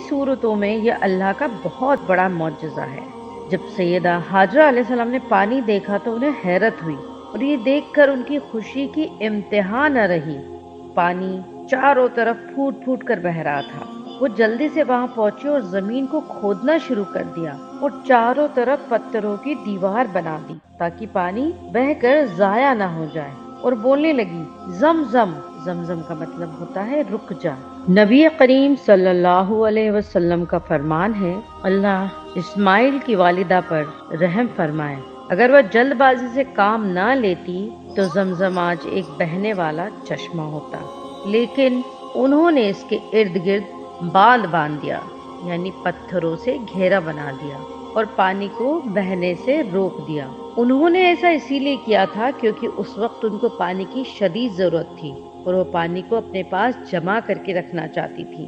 صورتوں میں یہ اللہ کا بہت بڑا معجزہ ہے۔ جب سیدہ حاجرہ علیہ السلام نے پانی دیکھا تو انہیں حیرت ہوئی اور یہ دیکھ کر ان کی خوشی کی انتہا نہ رہی۔ پانی چاروں طرف پھوٹ پھوٹ کر بہہ رہا تھا۔ وہ جلدی سے وہاں پہنچے اور زمین کو کھودنا شروع کر دیا اور چاروں طرف پتھروں کی دیوار بنا دی تاکہ پانی بہہ کر ضائع نہ ہو جائے، اور بولنے لگی، زمزم۔ زمزم کا مطلب ہوتا ہے رک جا۔ نبی کریم صلی اللہ علیہ وسلم کا فرمان ہے، اللہ اسماعیل کی والدہ پر رحم فرمائے، اگر وہ جلد بازی سے کام نہ لیتی تو زمزم آج ایک بہنے والا چشمہ ہوتا، لیکن انہوں نے اس کے ارد گرد باندھ دیا، یعنی پتھروں سے گھیرا بنا دیا اور پانی کو بہنے سے روک دیا۔ انہوں نے ایسا اسی لیے کیا تھا کیونکہ اس وقت ان کو پانی کی شدید ضرورت تھی اور وہ پانی کو اپنے پاس جمع کر کے رکھنا چاہتی تھی۔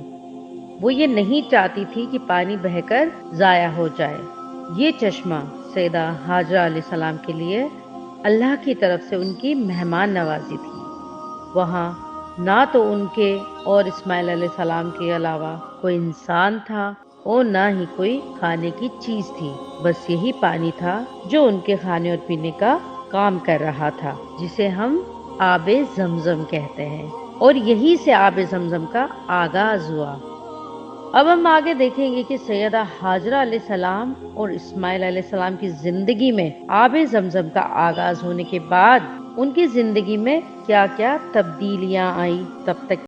وہ یہ نہیں چاہتی تھی کہ پانی بہہ کر ضائع ہو جائے۔ یہ چشمہ سیدہ حاجرہ علیہ السلام کے لیے اللہ کی طرف سے ان کی مہمان نوازی تھی۔ وہاں نہ تو ان کے اور اسماعیل علیہ السلام کے علاوہ کوئی انسان تھا اور نہ ہی کوئی کھانے کی چیز تھی، بس یہی پانی تھا جو ان کے کھانے اور پینے کا کام کر رہا تھا، جسے ہم آب زمزم کہتے ہیں، اور یہی سے آب زمزم کا آغاز ہوا۔ اب ہم آگے دیکھیں گے کہ سیدہ حاجرہ علیہ السلام اور اسماعیل علیہ السلام کی زندگی میں آب زمزم کا آغاز ہونے کے بعد ان کی زندگی میں کیا کیا تبدیلیاں آئیں۔ تب تک